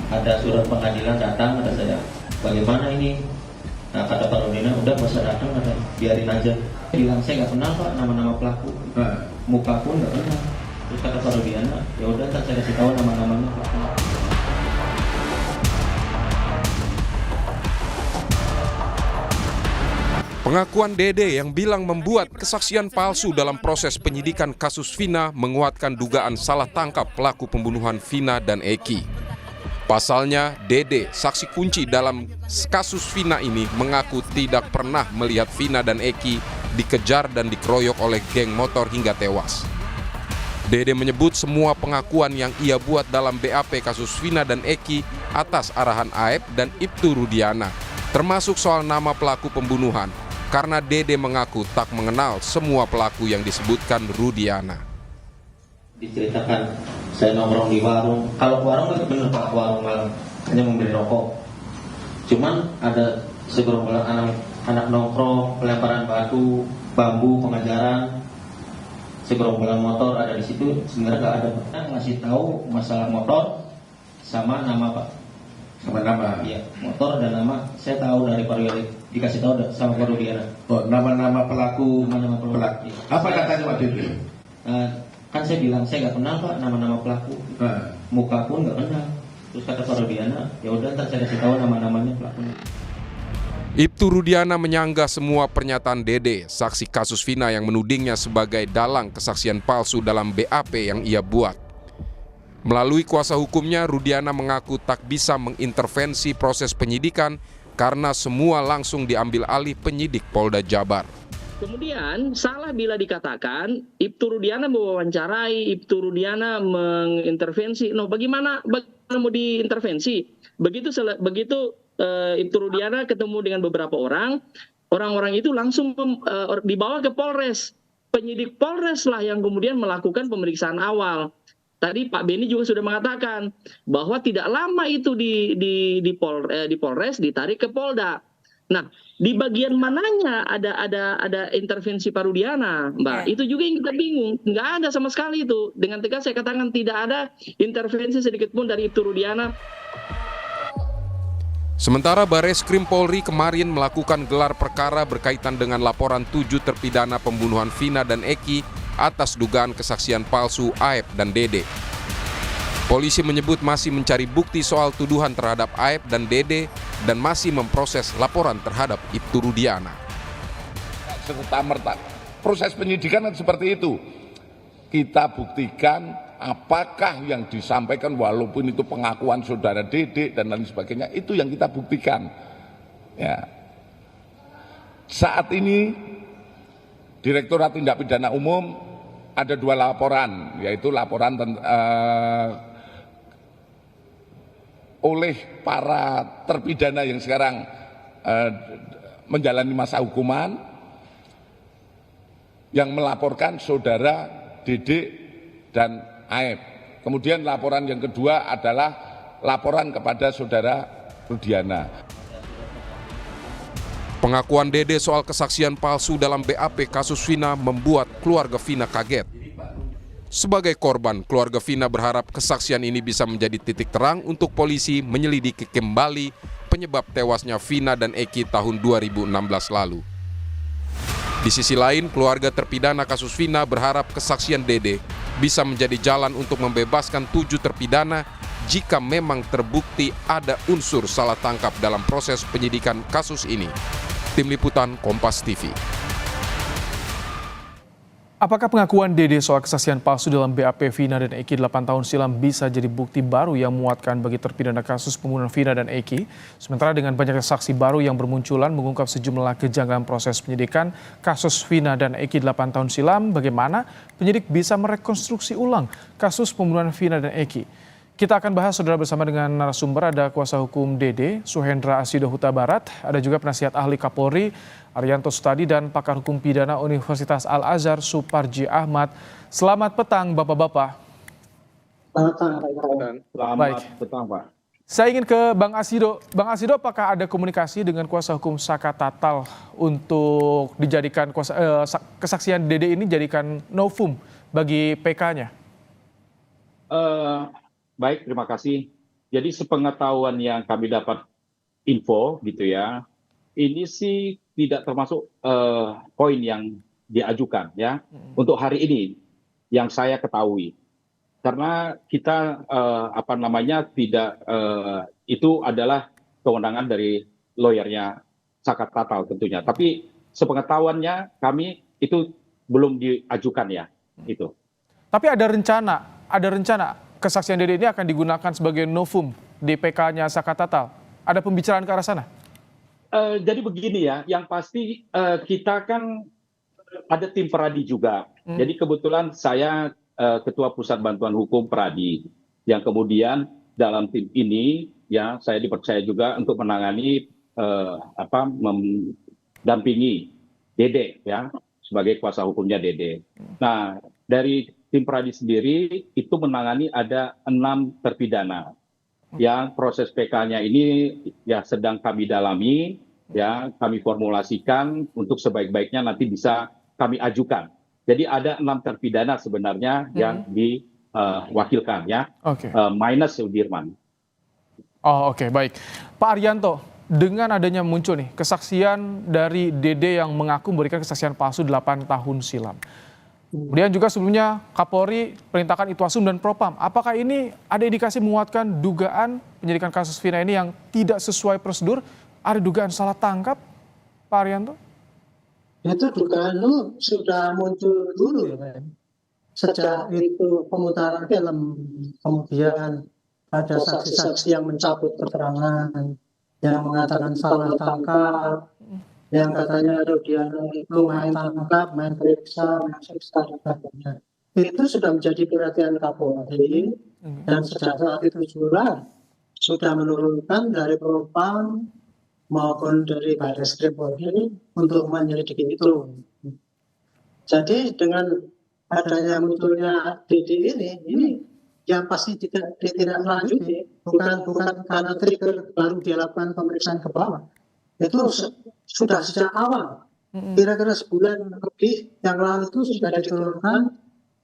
ada surat pengadilan datang, kata saya, bagaimana ini? Nah, kata Pak Rudina, udah nggak usah datang, kata, biarin aja. Bilang, saya nggak kenal Pak nama-nama pelaku, muka pun nggak kenal. Terus kata Pak Rudina, ya udah, saya kasih tahu nama-namanya pelaku. Pengakuan Dede yang bilang membuat kesaksian palsu dalam proses penyidikan kasus Vina menguatkan dugaan salah tangkap pelaku pembunuhan Vina dan Eki. Pasalnya, Dede, saksi kunci dalam kasus Vina ini, mengaku tidak pernah melihat Vina dan Eki dikejar dan dikeroyok oleh geng motor hingga tewas. Dede menyebut semua pengakuan yang ia buat dalam BAP kasus Vina dan Eki atas arahan Aep dan Ibtu Rudiana, termasuk soal nama pelaku pembunuhan, karena Dede mengaku tak mengenal semua pelaku yang disebutkan Rudiana. Diceritakan, saya nongkrong di warung. Kalau warung itu benar Pak, warung malam, hanya membeli rokok. Cuman ada segerombolan anak nongkrong, pelemparan batu, bambu, pengajaran, segerombolan motor ada di situ. Sebenarnya nggak ada Pak. Kita ngasih tahu masalah motor sama nama Pak. Sama nama? Iya, motor dan nama. Saya tahu dari Pak Rudi, dikasih tahu sama Pak Rudiana. Oh, nama-nama pelaku. Nama-nama pelaku. Iya. Apa katanya Pak Dede? Kan saya bilang, saya nggak kenal Pak nama-nama pelaku. Muka pun nggak kenal. Terus kata Pak Rudiana, ya udah, saya kasih tahu nama-namanya pelakunya. Ibtu Rudiana menyanggah semua pernyataan Dede, saksi kasus Vina yang menudingnya sebagai dalang kesaksian palsu dalam BAP yang ia buat. Melalui kuasa hukumnya, Rudiana mengaku tak bisa mengintervensi proses penyidikan karena semua langsung diambil alih penyidik Polda Jabar. Kemudian salah bila dikatakan Ibtu Rudiana mewawancarai, Ibtu Rudiana mengintervensi. No, bagaimana mau diintervensi? Begitu Ibtu Rudiana ketemu dengan beberapa orang-orang itu langsung dibawa ke Polres. Penyidik Polres lah yang kemudian melakukan pemeriksaan awal. Tadi Pak Beni juga sudah mengatakan bahwa tidak lama itu di Polres ditarik ke Polda. Nah, di bagian mananya ada intervensi Pak Rudiana, Mbak. Itu juga yang kita bingung. Nggak ada sama sekali itu. Dengan tegas saya katakan tidak ada intervensi sedikit pun dari Ibtu Rudiana. Sementara Bareskrim Polri kemarin melakukan gelar perkara berkaitan dengan laporan 7 terpidana pembunuhan Vina dan Eki atas dugaan kesaksian palsu Aep dan Dede. Polisi menyebut masih mencari bukti soal tuduhan terhadap Aep dan Dede dan masih memproses laporan terhadap Ibtu Rudiana. Serta-merta proses penyidikan kan seperti itu. Kita buktikan apakah yang disampaikan, walaupun itu pengakuan saudara Dede dan lain sebagainya, itu yang kita buktikan. Ya. Saat ini Direktorat Tindak Pidana Umum ada 2 laporan, yaitu laporan oleh para terpidana yang sekarang menjalani masa hukuman, yang melaporkan saudara Dede dan Aep. Kemudian laporan yang kedua adalah laporan kepada saudara Rudiana. Pengakuan Dede soal kesaksian palsu dalam BAP kasus Vina membuat keluarga Vina kaget. Sebagai korban, keluarga Vina berharap kesaksian ini bisa menjadi titik terang untuk polisi menyelidiki kembali penyebab tewasnya Vina dan Eki tahun 2016 lalu. Di sisi lain, keluarga terpidana kasus Vina berharap kesaksian Dede bisa menjadi jalan untuk membebaskan 7 terpidana jika memang terbukti ada unsur salah tangkap dalam proses penyidikan kasus ini. Tim Liputan Kompas TV. Apakah pengakuan Dede soal kesaksian palsu dalam BAP Vina dan Eki 8 tahun silam bisa jadi bukti baru yang memuatkan bagi terpidana kasus pembunuhan Vina dan Eki? Sementara dengan banyaknya saksi baru yang bermunculan mengungkap sejumlah kejanggalan proses penyidikan kasus Vina dan Eki 8 tahun silam, bagaimana penyidik bisa merekonstruksi ulang kasus pembunuhan Vina dan Eki? Kita akan bahas, saudara, bersama dengan narasumber. Ada kuasa hukum Dede, Suhendra Asido Huta Barat, ada juga penasihat ahli Kapolri, Arianto Sutadi, dan pakar hukum pidana Universitas Al-Azhar, Suparji Ahmad. Selamat petang, Bapak-Bapak. Selamat petang, Pak. Saya ingin ke Bang Asido. Bang Asido, apakah ada komunikasi dengan kuasa hukum Saka Tatal untuk dijadikan kesaksian Dede ini jadikan novum bagi PK-nya? Baik, terima kasih. Jadi sepengetahuan yang kami dapat info gitu ya, ini sih tidak termasuk poin yang diajukan ya untuk hari ini yang saya ketahui. Karena kita tidak itu adalah kewenangan dari lawyernya Sakat Tatal tentunya. Tapi sepengetahuannya kami itu belum diajukan ya itu. Tapi ada rencana kesaksian Dede ini akan digunakan sebagai novum di PK-nya Sakat Tatal. Ada pembicaraan ke arah sana? Jadi begini ya, yang pasti kita kan ada tim Peradi juga. Jadi kebetulan saya Ketua Pusat Bantuan Hukum Peradi, yang kemudian dalam tim ini ya saya dipercaya juga untuk menangani mendampingi Dede ya sebagai kuasa hukumnya Dede. Nah dari tim Peradi sendiri itu menangani ada 6 terpidana yang proses PK-nya ini ya sedang kami dalami, ya kami formulasikan untuk sebaik-baiknya nanti bisa kami ajukan. Jadi ada 6 terpidana sebenarnya yang diwakilkan ya, minus Sudirman. Oh oke, baik. Pak Arianto, dengan adanya muncul nih kesaksian dari Dede yang mengaku memberikan kesaksian palsu 8 tahun silam. Kemudian juga sebelumnya Kapolri perintahkan Itwasum dan Propam. Apakah ini ada indikasi menguatkan dugaan penyelidikan kasus Vina ini yang tidak sesuai prosedur? Ada dugaan salah tangkap, Pak Arianto? Itu dugaan itu sudah muncul dulu ya, Pak. Sejak itu pemutaran film, kemudian ada saksi-saksi yang mencabut keterangan, yang mengatakan salah tangkap, yang katanya Rudiana itu main tangkap, main periksa, main siksa dan sebagainya. Itu sudah menjadi perhatian Kapolri, dan sejak saat itu juga sudah menurunkan dari Propam maupun dari Baris Krim Polri untuk menyelidiki itu. Jadi dengan adanya munculnya Dede ini yang pasti tidak ditindaklanjuti, bukan karena trigger baru dilakukan pemeriksaan ke bawah. Itu sudah sejak awal, kira-kira sebulan lebih yang lalu itu sudah diturunkan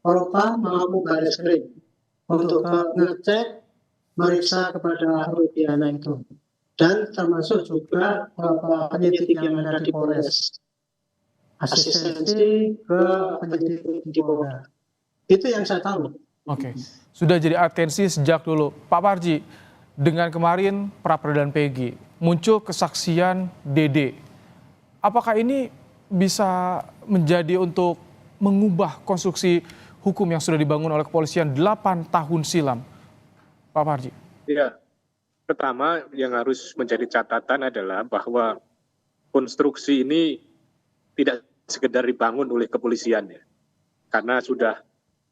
Propam maupun Baris Krim untuk ngecek, meriksa kepada Rudiana itu. Dan termasuk juga penyidik yang ada di Polres, asistensi ke penyidik di Polres. Itu yang saya tahu. Oke, sudah jadi atensi sejak dulu. Pak Parji, dengan kemarin pra-peradilan Peggy, muncul kesaksian Dede. Apakah ini bisa menjadi untuk mengubah konstruksi hukum yang sudah dibangun oleh kepolisian 8 tahun silam? Pak Parji. Ya. Pertama yang harus menjadi catatan adalah bahwa konstruksi ini tidak sekedar dibangun oleh kepolisian ya, karena sudah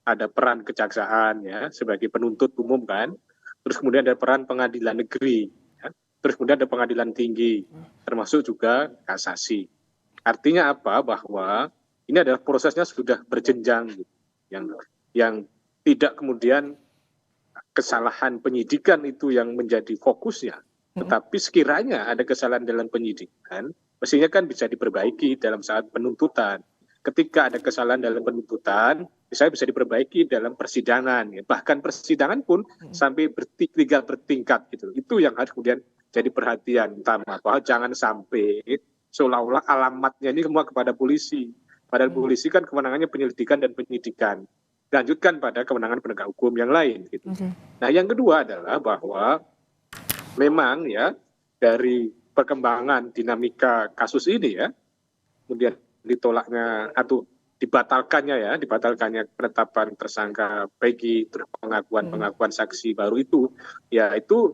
ada peran kejaksaan ya sebagai penuntut umum kan, terus kemudian ada peran pengadilan negeri, ya, terus kemudian ada pengadilan tinggi, termasuk juga kasasi. Artinya apa? Bahwa ini adalah prosesnya sudah berjenjang gitu, yang tidak kemudian kesalahan penyidikan itu yang menjadi fokusnya, tetapi sekiranya ada kesalahan dalam penyidikan, mestinya kan bisa diperbaiki dalam saat penuntutan. Ketika ada kesalahan dalam penuntutan, misalnya bisa diperbaiki dalam persidangan. Ya. Bahkan persidangan pun sampai bertingkat gitu. Itu yang harus kemudian jadi perhatian utama, bahwa jangan sampai seolah-olah alamatnya ini semua kepada polisi. Padahal polisi kan kewenangannya penyelidikan dan penyidikan. Lanjutkan pada kewenangan penegak hukum yang lain. Gitu. Nah, yang kedua adalah bahwa memang ya dari perkembangan dinamika kasus ini ya, kemudian ditolaknya atau dibatalkannya penetapan tersangka Peggy, terus pengakuan saksi baru itu, ya itu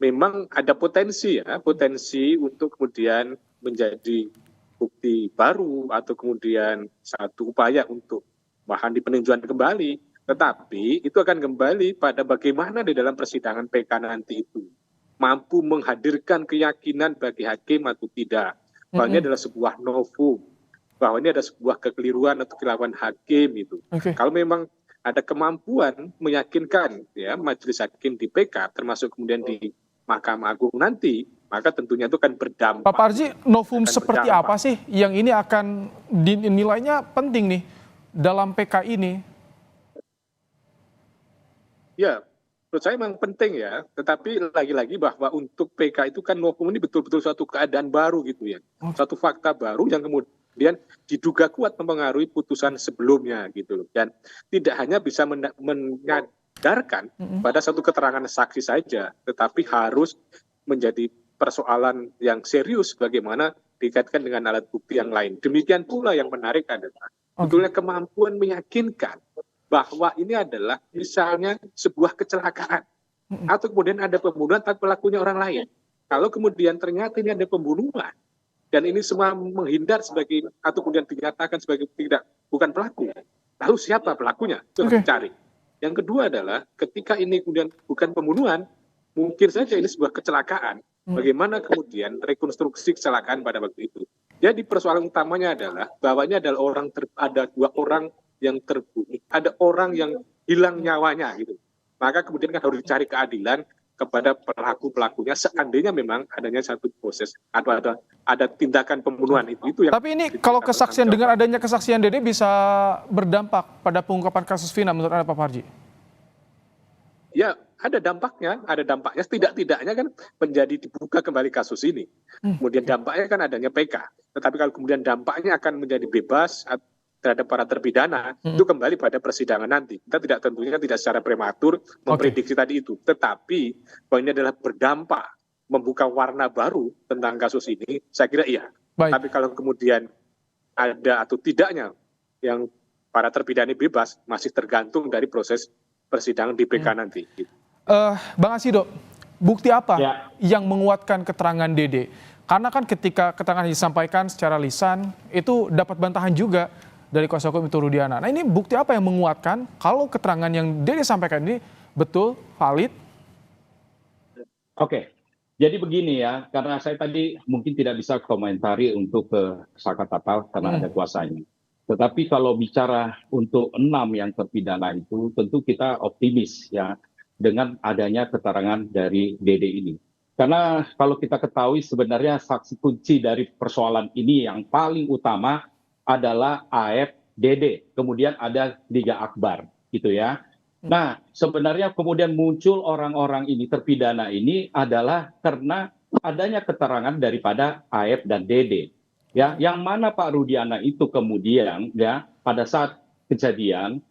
memang ada potensi untuk kemudian menjadi bukti baru atau kemudian satu upaya untuk bahan di peninjauan kembali, tetapi itu akan kembali pada bagaimana di dalam persidangan PK nanti itu mampu menghadirkan keyakinan bagi hakim atau tidak bahwa ini adalah sebuah novum, bahwa ini ada sebuah kekeliruan atau kelakuan hakim itu. Kalau memang ada kemampuan meyakinkan ya majelis hakim di PK termasuk kemudian di Mahkamah Agung nanti, maka tentunya itu akan berdampak. Pak Parji, novum seperti apa sih yang ini akan dinilainya penting nih dalam PK ini? Ya, menurut saya memang penting ya, tetapi lagi-lagi bahwa untuk PK itu kan novum ini betul-betul suatu keadaan baru gitu ya, suatu fakta baru yang kemudian diduga kuat mempengaruhi putusan sebelumnya gitu loh, dan tidak hanya bisa menyadarkan pada satu keterangan saksi saja, tetapi harus menjadi persoalan yang serius bagaimana dikaitkan dengan alat bukti yang lain. Demikian pula yang menarik adalah sebetulnya kemampuan meyakinkan bahwa ini adalah misalnya sebuah kecelakaan atau kemudian ada pembunuhan tapi pelakunya orang lain. Kalau kemudian ternyata ini ada pembunuhan dan ini semua menghindar sebagai atau kemudian dinyatakan sebagai bukan pelaku, lalu siapa pelakunya? Itu harus dicari. Yang kedua adalah ketika ini kemudian bukan pembunuhan, mungkin saja ini sebuah kecelakaan. Bagaimana kemudian rekonstruksi kecelakaan pada waktu itu? Jadi persoalan utamanya adalah bahwa ini adalah ada 2 orang yang terbunuh, ada orang yang hilang nyawanya gitu. Maka kemudian kan harus dicari keadilan kepada pelakunya seandainya memang adanya satu proses atau ada tindakan pembunuhan itu yang. Tapi ini kalau kesaksian dengan adanya kesaksian Dede bisa berdampak pada pengungkapan kasus Vina menurut Anda, Pak Parji? Ya, ada dampaknya setidak-tidaknya kan menjadi dibuka kembali kasus ini. Kemudian dampaknya kan adanya PK. Tetapi kalau kemudian dampaknya akan menjadi bebas terhadap para terpidana, itu kembali pada persidangan nanti. Kita tentunya tidak secara prematur memprediksi tadi itu. Tetapi poinnya adalah berdampak, membuka warna baru tentang kasus ini, saya kira iya. Baik. Tapi kalau kemudian ada atau tidaknya yang para terpidana bebas, masih tergantung dari proses persidangan di PK nanti. Bang Asido, bukti apa yang menguatkan keterangan Dede? Karena kan ketika keterangan disampaikan secara lisan, itu dapat bantahan juga dari kuasa hukum Ibtu Rudiana. Nah, ini bukti apa yang menguatkan kalau keterangan yang Dede sampaikan ini betul, valid? Oke, jadi begini ya, karena saya tadi mungkin tidak bisa komentari untuk Sakatapal karena ada kuasanya. Tetapi kalau bicara untuk 6 yang terpidana itu, tentu kita optimis ya dengan adanya keterangan dari Dede ini. Karena kalau kita ketahui sebenarnya saksi kunci dari persoalan ini yang paling utama adalah AF, Dede, kemudian ada Liga Akbar, gitu ya. Nah, sebenarnya kemudian muncul orang-orang ini terpidana ini adalah karena adanya keterangan daripada AF dan Dede, ya. Yang mana Pak Rudiana itu kemudian, ya, pada saat kejadian,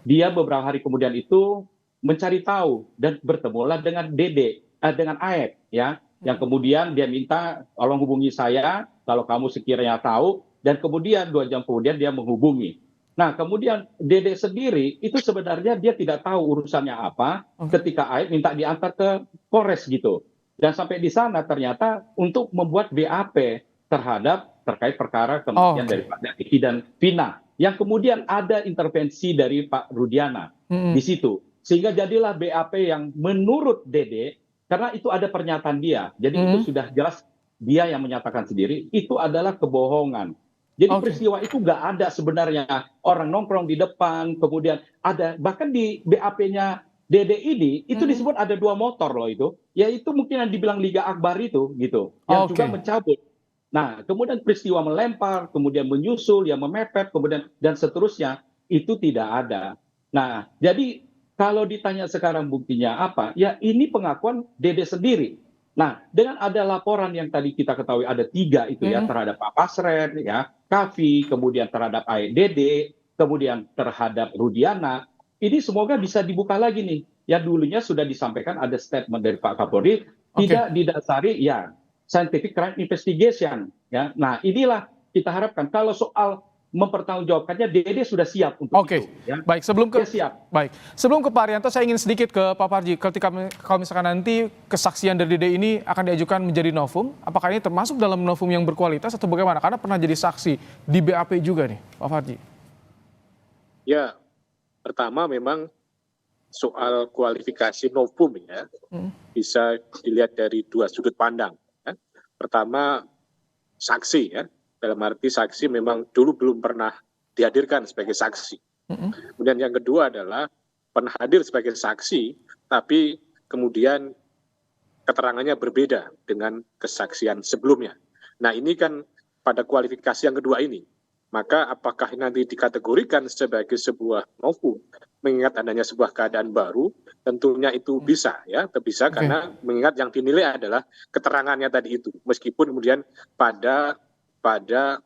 dia beberapa hari kemudian itu mencari tahu dan bertemulah dengan Dede, dengan AF, ya. Yang kemudian dia minta tolong hubungi saya kalau kamu sekiranya tahu. Dan kemudian 2 jam kemudian dia menghubungi. Nah, kemudian Dede sendiri itu sebenarnya dia tidak tahu urusannya apa ketika AF minta diantar ke Polres gitu. Dan sampai di sana ternyata untuk membuat BAP terkait perkara kematian daripada Eki dan Vina. Yang kemudian ada intervensi dari Pak Rudiana di situ. Sehingga jadilah BAP yang menurut Dede, karena itu ada pernyataan dia. Jadi itu sudah jelas dia yang menyatakan sendiri, itu adalah kebohongan. Jadi peristiwa itu nggak ada sebenarnya orang nongkrong di depan, kemudian ada bahkan di BAP-nya Dede ini itu disebut ada 2 motor loh itu, yaitu mungkin yang dibilang Liga Akbar itu gitu, yang juga mencabut. Nah, kemudian peristiwa melempar, kemudian menyusul, yang memepet, kemudian dan seterusnya itu tidak ada. Nah, jadi kalau ditanya sekarang buktinya apa, ya ini pengakuan Dede sendiri. Nah, dengan ada laporan yang tadi kita ketahui ada 3 itu ya, terhadap Pak Pasren, ya, Kavi, kemudian terhadap Dede, kemudian terhadap Rudiana, ini semoga bisa dibuka lagi nih. Ya dulunya sudah disampaikan ada statement dari Pak Kapolri, tidak didasari ya scientific crime investigation. Ya, nah inilah kita harapkan kalau soal mempertanggungjawabkannya Dede sudah siap untuk itu. Ya. Baik, sebelum ke Pak Arianto, saya ingin sedikit ke Pak Parji. Kalau misalkan nanti kesaksian dari Dede ini akan diajukan menjadi novum, apakah ini termasuk dalam novum yang berkualitas atau bagaimana? Karena pernah jadi saksi di BAP juga nih, Pak Parji. Ya, pertama memang soal kualifikasi novum ya bisa dilihat dari 2 sudut pandang. Ya. Pertama saksi ya. Dalam arti saksi memang dulu belum pernah dihadirkan sebagai saksi. Kemudian yang kedua adalah pernah hadir sebagai saksi, tapi kemudian keterangannya berbeda dengan kesaksian sebelumnya. Nah ini kan pada kualifikasi yang kedua ini, maka apakah nanti dikategorikan sebagai sebuah novum mengingat adanya sebuah keadaan baru, tentunya itu bisa ya, bisa karena mengingat yang dinilai adalah keterangannya tadi itu, meskipun kemudian pada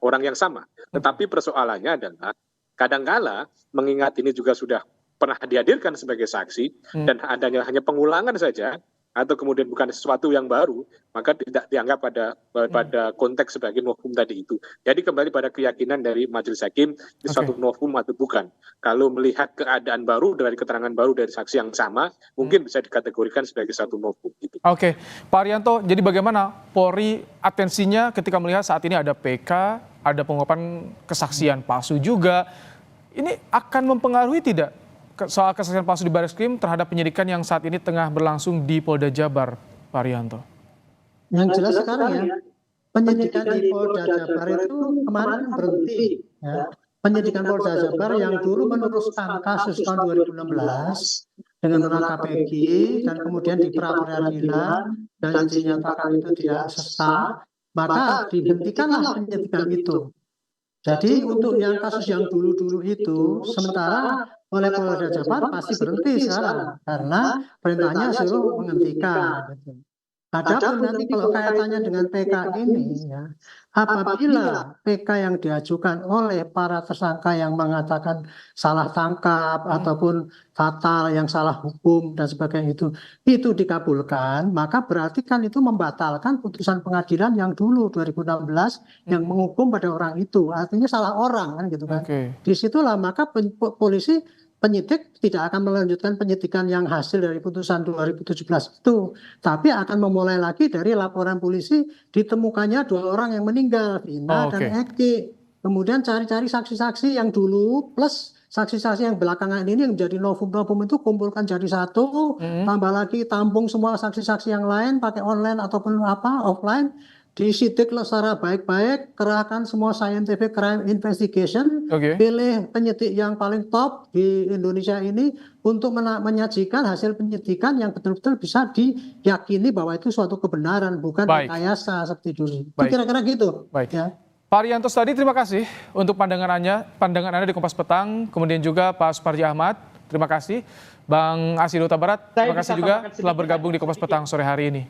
orang yang sama. Tetapi persoalannya adalah kadangkala mengingat ini juga sudah pernah dihadirkan sebagai saksi dan adanya hanya pengulangan saja atau kemudian bukan sesuatu yang baru, maka tidak dianggap pada konteks sebagai novum tadi itu. Jadi kembali pada keyakinan dari majelis hakim ini suatu novum atau bukan. Kalau melihat keadaan baru dari keterangan baru dari saksi yang sama, mungkin bisa dikategorikan sebagai satu novum. Gitu. Oke, Pak Arianto, jadi bagaimana Polri atensinya ketika melihat saat ini ada PK, ada pengungkapan kesaksian palsu juga, ini akan mempengaruhi tidak soal kesaksian palsu di Barreskrim terhadap penyidikan yang saat ini tengah berlangsung di Polda Jabar, Pak Arianto? Yang jelas sekarang ya, penyidikan di Polda Jabar itu kemarin berhenti. Ya. Penyidikan Polda Jabar yang dulu meneruskan kasus tahun 2016 dengan menangkap Peggy dan kemudian di pra-peradilan dan dinyatakan itu tidak sesat, maka dihentikanlah penyidikan itu. Jadi untuk yang kasus yang dulu-dulu itu, sementara oleh Polda Jabar pasti berhenti sekarang karena perintahnya suruh menghentikan. Adapun nanti kalau kaitannya dengan PK ini ya, apabila PK yang diajukan oleh para tersangka yang mengatakan salah tangkap ataupun fatal yang salah hukum dan sebagainya itu dikabulkan, maka berarti kan itu membatalkan putusan pengadilan yang dulu 2016 yang menghukum pada orang itu, artinya salah orang kan gitu kan. Disitulah maka polisi penyidik tidak akan melanjutkan penyidikan yang hasil dari putusan 2017 itu, tapi akan memulai lagi dari laporan polisi ditemukannya 2 orang yang meninggal, Vina dan Eki. Kemudian cari-cari saksi-saksi yang dulu plus saksi-saksi yang belakangan ini yang menjadi novum itu kumpulkan jadi satu, tambah lagi tampung semua saksi-saksi yang lain pakai online ataupun offline. Disidik secara baik-baik, kerahkan semua scientific crime investigation, pilih penyidik yang paling top di Indonesia ini untuk menyajikan hasil penyidikan yang betul-betul bisa diyakini bahwa itu suatu kebenaran, bukan rekayasa seperti dulu. Kira-kira gitu. Ya. Pak Arianto tadi terima kasih untuk pandangan Anda di Kompas Petang, kemudian juga Pak Suparji Ahmad, terima kasih. Bang Asyi Huta Barat, terima kasih juga telah bergabung di Kompas Petang sore hari ini.